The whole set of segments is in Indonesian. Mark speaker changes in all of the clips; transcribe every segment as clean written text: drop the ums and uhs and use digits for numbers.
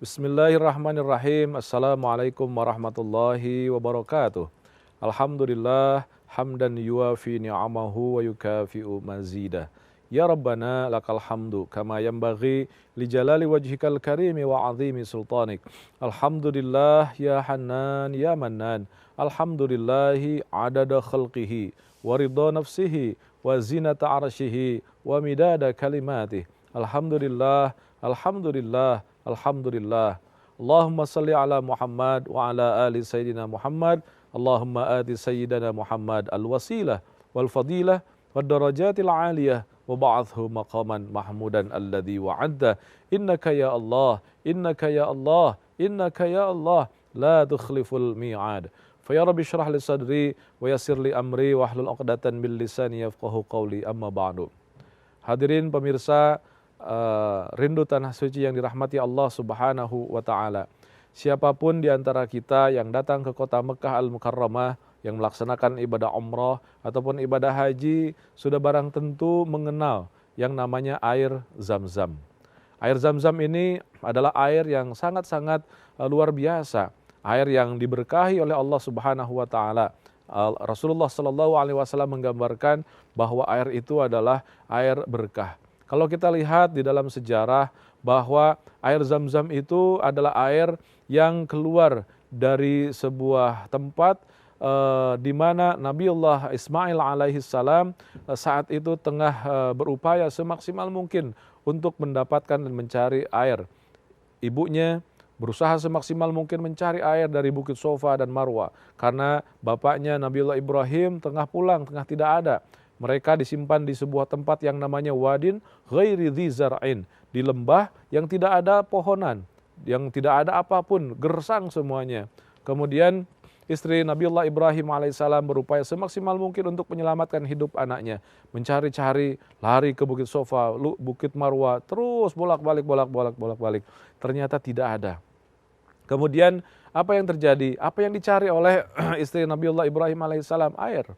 Speaker 1: Bismillahirrahmanirrahim. Assalamualaikum warahmatullahi wabarakatuh. Alhamdulillah hamdan yuafi ni'amahu wa yukafi'u mazidah. Ya Rabbana lakal hamdu kama yanbaghi li jalali wajhikal karimi wa azimi sultanik. Alhamdulillah ya Hannan ya Mannan. Alhamdulillahi adada khalqihi wa ridha nafsihi wa zinata arsyihi wa midada kalimatih. Alhamdulillah, alhamdulillah, alhamdulillah. Allahumma salli ala Muhammad wa ala ali Sayyidina Muhammad. Allahumma ati Sayyidina Muhammad al-wasilah wal fadilah wad darajatil aliyah wa ba'athu maqaman mahmudan alladhi wa'adda. Innaka ya Allah, innaka ya Allah, innaka ya Allah, la tukhliful mi'ad. Fa ya Rabbi syrah li sadri wa yassir li amri wa hlul 'uqdatan min lisani yafqahu qawli, amma ba'du. Hadirin pemirsa rindu tanah suci yang dirahmati Allah Subhanahu wa taala. Siapapun di antara kita yang datang ke kota Mekah Al-Mukarramah yang melaksanakan ibadah umrah ataupun ibadah haji sudah barang tentu mengenal yang namanya air Zam-Zam. Air Zam-Zam ini adalah air yang sangat-sangat luar biasa, air yang diberkahi oleh Allah Subhanahu wa taala. Rasulullah Shallallahu alaihi wasallam menggambarkan bahwa air itu adalah air berkah. Kalau kita lihat di dalam sejarah bahwa air Zam-Zam itu adalah air yang keluar dari sebuah tempat di mana Nabiullah Ismail alaihi salam saat itu tengah berupaya semaksimal mungkin untuk mendapatkan dan mencari air. Ibunya berusaha semaksimal mungkin mencari air dari Bukit Sofa dan Marwa karena bapaknya Nabiullah Ibrahim tengah pulang, tengah tidak ada. Mereka disimpan di sebuah tempat yang namanya Wadin Ghairi Dzi Zar'in, di lembah yang tidak ada pohonan, yang tidak ada apapun, gersang semuanya. Kemudian istri Nabiullah Ibrahim alaihissalam berupaya semaksimal mungkin untuk menyelamatkan hidup anaknya, mencari-cari, lari ke Bukit Sofa, Bukit Marwa, terus bolak-balik. Ternyata tidak ada. Kemudian apa yang terjadi? Apa yang dicari oleh istri Nabiullah Ibrahim alaihissalam? Air.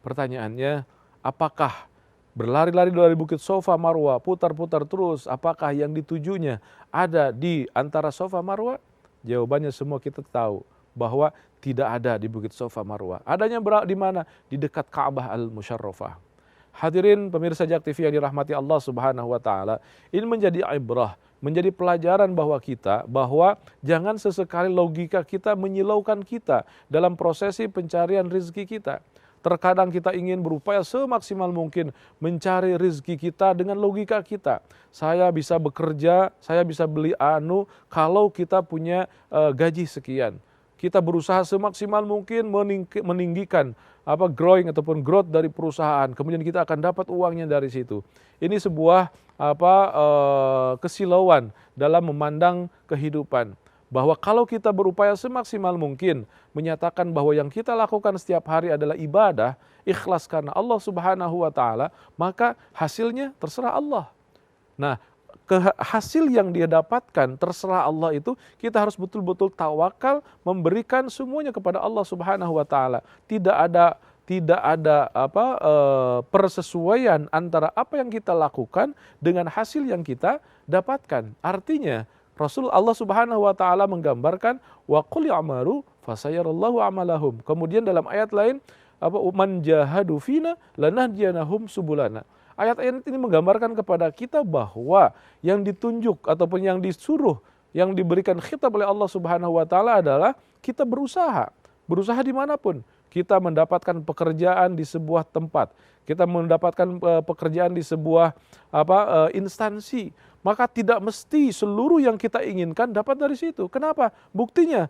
Speaker 1: Pertanyaannya, apakah berlari-lari dari Bukit Sofa Marwa, putar-putar terus, apakah yang ditujunya ada di antara Sofa Marwa? Jawabannya semua kita tahu bahwa tidak ada di Bukit Sofa Marwa. Adanya di mana? Di dekat Ka'bah Al-Musyarrafah. Hadirin pemirsa JAK TV yang dirahmati Allah Subhanahu wa taala, ini menjadi ibrah, menjadi pelajaran bahwa jangan sesekali logika kita menyilaukan kita dalam prosesi pencarian rezeki kita. Terkadang kita ingin berupaya semaksimal mungkin mencari rezeki kita dengan logika kita. Saya bisa bekerja, saya bisa beli kalau kita punya gaji sekian. Kita berusaha semaksimal mungkin meninggikan growth dari perusahaan. Kemudian kita akan dapat uangnya dari situ. Ini sebuah kesilauan dalam memandang kehidupan. Bahwa kalau kita berupaya semaksimal mungkin menyatakan bahwa yang kita lakukan setiap hari adalah ibadah, ikhlas karena Allah Subhanahu wa taala, maka hasilnya terserah Allah. Nah, hasil yang dia dapatkan terserah Allah itu kita harus betul-betul tawakal memberikan semuanya kepada Allah Subhanahu wa taala. Tidak ada persesuaian antara apa yang kita lakukan dengan hasil yang kita dapatkan. Artinya Allah Subhanahu wa taala menggambarkan wa qul ya'malu fasayarallahu amalahum. Kemudian dalam ayat lain man jahadu fina lanahdiyanahum subulana. Ayat-ayat ini menggambarkan kepada kita bahwa yang ditunjuk ataupun yang disuruh, yang diberikan khitab oleh Allah Subhanahu wa taala adalah kita berusaha. Berusaha dimanapun. Kita mendapatkan pekerjaan di sebuah tempat. Kita mendapatkan pekerjaan di sebuah instansi. Maka tidak mesti seluruh yang kita inginkan dapat dari situ. Kenapa? Buktinya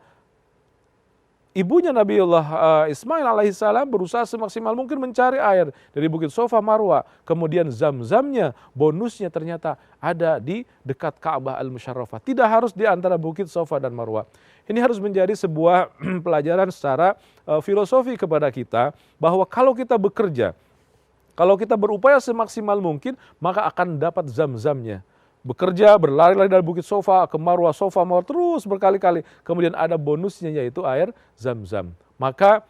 Speaker 1: ibunya Nabiullah Ismail alaihissalam berusaha semaksimal mungkin mencari air dari Bukit Sofa Marwa. Kemudian Zam-Zamnya, bonusnya ternyata ada di dekat Ka'bah Al-Musyarrafah. Tidak harus di antara Bukit Sofa dan Marwa. Ini harus menjadi sebuah pelajaran secara filosofi kepada kita bahwa kalau kita bekerja, kalau kita berupaya semaksimal mungkin, maka akan dapat Zam-Zamnya. Bekerja, berlari-lari dari Bukit Sofa ke Marwa, Sofa Marwa terus berkali-kali. Kemudian ada bonusnya yaitu air Zam-Zam. Maka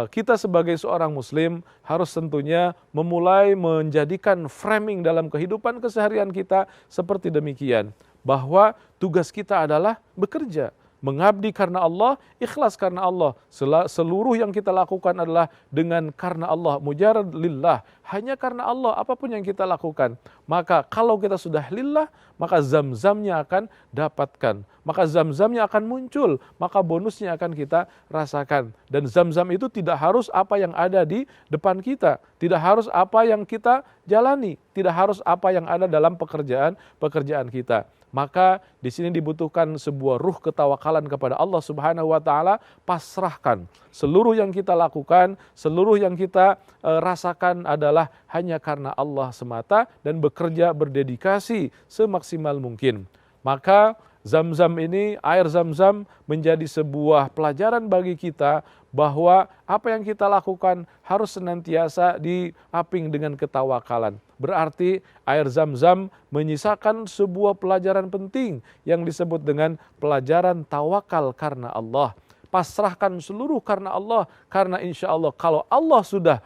Speaker 1: kita sebagai seorang muslim harus tentunya memulai menjadikan framing dalam kehidupan keseharian kita seperti demikian. bahwa tugas kita adalah bekerja, mengabdi karena Allah, ikhlas karena Allah. Seluruh yang kita lakukan adalah dengan karena Allah, mujarrad lillah, hanya karena Allah apapun yang kita lakukan. Maka kalau kita sudah lillah, maka zam-zamnya akan dapatkan, maka zam-zamnya akan muncul, maka bonusnya akan kita rasakan. Dan zam-zam itu tidak harus apa yang ada di depan kita, tidak harus apa yang kita jalani, tidak harus apa yang ada dalam pekerjaan kita. Maka di sini dibutuhkan sebuah ruh ketawakalan kepada Allah Subhanahu wa taala, pasrahkan seluruh yang kita lakukan, seluruh yang kita rasakan adalah hanya karena Allah semata dan bekerja berdedikasi semaksimal mungkin. Maka Zam-zam ini, air zam-zam menjadi sebuah pelajaran bagi kita bahwa apa yang kita lakukan harus senantiasa diaping dengan ketawakalan. Berarti air zam-zam menyisakan sebuah pelajaran penting yang disebut dengan pelajaran tawakal karena Allah. Pasrahkan seluruh karena Allah, karena insya Allah kalau Allah sudah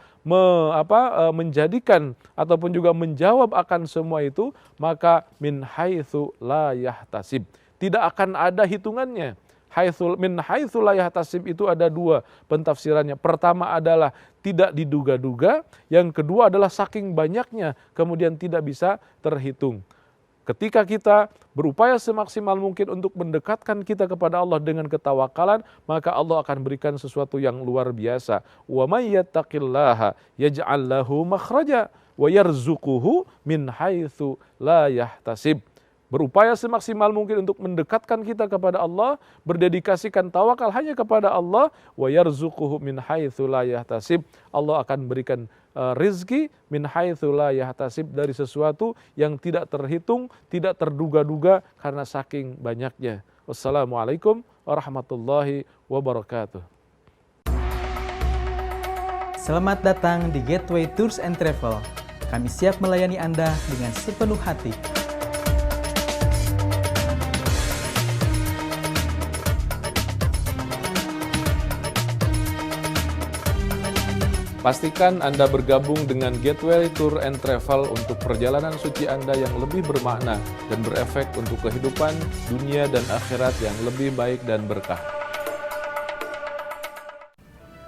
Speaker 1: menjadikan ataupun juga menjawab akan semua itu, maka min haitsu la yahtasib, tidak akan ada hitungannya. Min haitsu la yahtasib itu ada dua pentafsirannya. Pertama adalah tidak diduga-duga, yang kedua adalah saking banyaknya kemudian tidak bisa terhitung. Ketika kita berupaya semaksimal mungkin untuk mendekatkan kita kepada Allah dengan ketawakalan, maka Allah akan berikan sesuatu yang luar biasa. Wa may yattaqillaha yaj'al lahu makhraja wa yarzuquhu min haitsu la yahtasib. Berupaya semaksimal mungkin untuk mendekatkan kita kepada Allah, berdedikasikan tawakal hanya kepada Allah, wa yarzuquhu min haitsu la yahtasib. Allah akan berikan rizki min haitsu la yahtasib, dari sesuatu yang tidak terhitung, tidak terduga-duga karena saking banyaknya. Wassalamualaikum warahmatullahi wabarakatuh.
Speaker 2: Selamat datang di Gateway Tours and Travel. Kami siap melayani Anda dengan sepenuh hati.
Speaker 1: Pastikan Anda bergabung dengan Gateway Tour and Travel untuk perjalanan suci Anda yang lebih bermakna dan berefek untuk kehidupan dunia dan akhirat yang lebih baik dan berkah.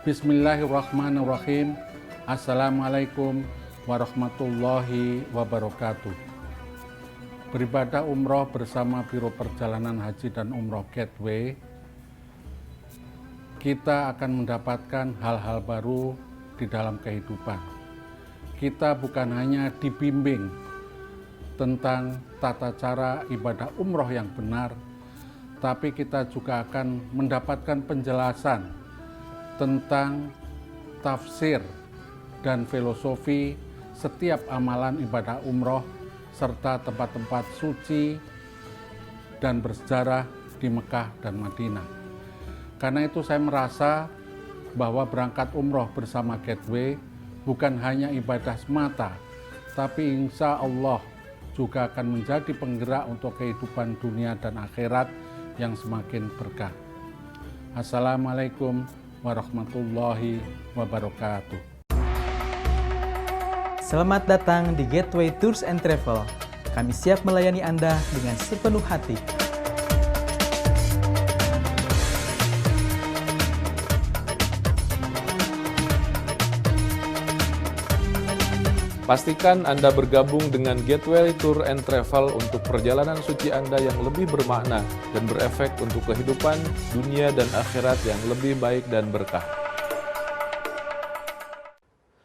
Speaker 3: Bismillahirrahmanirrahim. Assalamualaikum warahmatullahi wabarakatuh. Beribadah umroh bersama Biro Perjalanan Haji dan Umroh Gateway, kita akan mendapatkan hal-hal baru di dalam kehidupan. Kita bukan hanya dibimbing tentang tata cara ibadah umroh yang benar, tapi kita juga akan mendapatkan penjelasan tentang tafsir dan filosofi setiap amalan ibadah umroh serta tempat-tempat suci dan bersejarah di Mekah dan Madinah. Karena itu saya merasa bahwa berangkat umroh bersama Gateway bukan hanya ibadah semata, tapi insya Allah juga akan menjadi penggerak untuk kehidupan dunia dan akhirat yang semakin berkah. Assalamualaikum warahmatullahi wabarakatuh.
Speaker 2: Selamat datang di Gateway Tours and Travel. Kami siap melayani Anda dengan sepenuh hati.
Speaker 1: Pastikan Anda bergabung dengan Gateway Tour and Travel untuk perjalanan suci Anda yang lebih bermakna dan berefek untuk kehidupan dunia dan akhirat yang lebih baik dan berkah.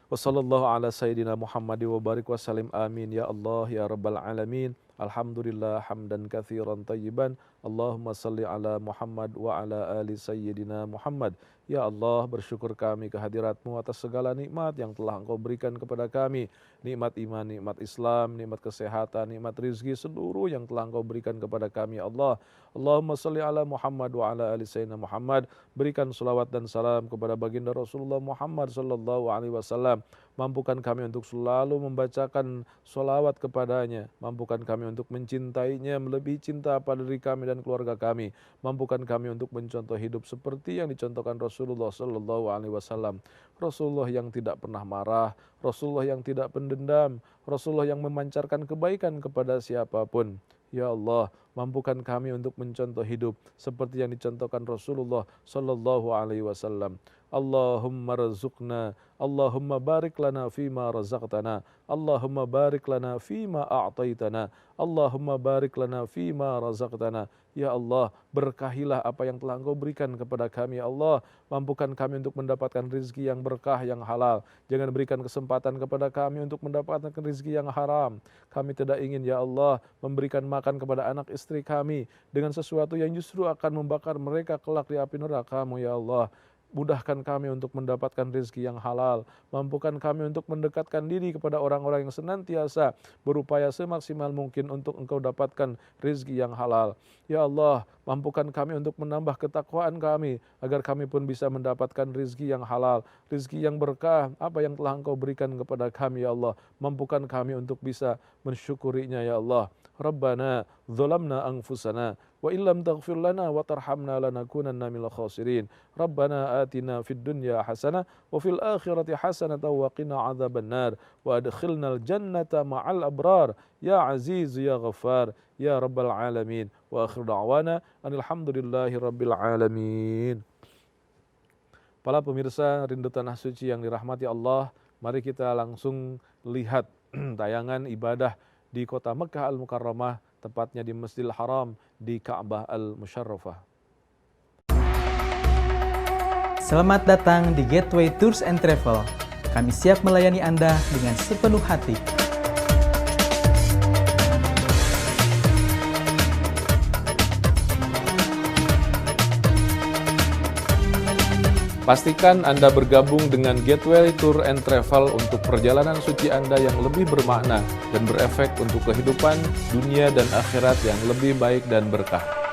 Speaker 1: Wassallallahu ala sayyidina Muhammad wa barik wa salim, amin ya Allah ya rabbal alamin. Alhamdulillah hamdan katsiran tayyiban. Allahumma salli ala Muhammad wa ala ali sayyidina Muhammad. Ya Allah, bersyukur kami kehadirat-Mu atas segala nikmat yang telah Engkau berikan kepada kami. Nikmat iman, nikmat Islam, nikmat kesehatan, nikmat rizki, seluruh yang telah Engkau berikan kepada kami, ya Allah. Allahumma salli ala Muhammad wa ala ali sayyidina Muhammad. Berikan salawat dan salam kepada baginda Rasulullah Muhammad sallallahu alaihi wasallam. Mampukan kami untuk selalu membacakan salawat kepadanya. Mampukan kami untuk mencintainya melebihi cinta pada diri kami dan keluarga kami. Mampukan kami untuk mencontoh hidup seperti yang dicontohkan Rasulullah sallallahu alaihi wasallam. Rasulullah yang tidak pernah marah, Rasulullah yang tidak pendendam, Rasulullah yang memancarkan kebaikan kepada siapapun. Ya Allah, mampukan kami untuk mencontoh hidup seperti yang dicontohkan Rasulullah sallallahu alaihi wasallam. Allahumma razukna, Allahumma barik lana fima razaqtana, Allahumma barik lana fima a'taitana, Allahumma barik lana fima razaqtana. Ya Allah, berkahilah apa yang telah Engkau berikan kepada kami. Ya Allah, mampukan kami untuk mendapatkan rezeki yang berkah, yang halal. Jangan berikan kesempatan kepada kami untuk mendapatkan rezeki yang haram. Kami tidak ingin, ya Allah, memberikan makan kepada anak istri kami dengan sesuatu yang justru akan membakar mereka kelak di api neraka-Mu, ya Allah. Mudahkan kami untuk mendapatkan rezeki yang halal. Mampukan kami untuk mendekatkan diri kepada orang-orang yang senantiasa berupaya semaksimal mungkin untuk Engkau dapatkan rezeki yang halal. Ya Allah, mampukan kami untuk menambah ketakwaan kami agar kami pun bisa mendapatkan rezeki yang halal, rezeki yang berkah, apa yang telah Engkau berikan kepada kami, ya Allah. Mampukan kami untuk bisa mensyukurinya, ya Allah. Rabbana zalamna anfusana wa illam taghfir lana wa tarhamna lanakunanna minal khasirin. Rabbana atina fid dunya hasanah wa fil akhirati hasanah wa qina adzabannar wa adkhilnal jannata ma'al abrar ya aziz ya ghaffar ya rabbal alamin. Wa akhir da'wana alhamdulillahi rabbil alamin. Para pemirsa Rindu Tanah Suci yang dirahmati Allah, mari kita langsung lihat tayangan ibadah di kota Mekah Al-Mukarramah, tepatnya di Masjidil Haram di Ka'bah Al-Musyarrafah.
Speaker 2: Selamat datang di Gateway Tours and Travel. Kami siap melayani Anda dengan sepenuh hati.
Speaker 1: Pastikan Anda bergabung dengan Gateway Tour and Travel untuk perjalanan suci Anda yang lebih bermakna dan berefek untuk kehidupan dunia dan akhirat yang lebih baik dan berkah.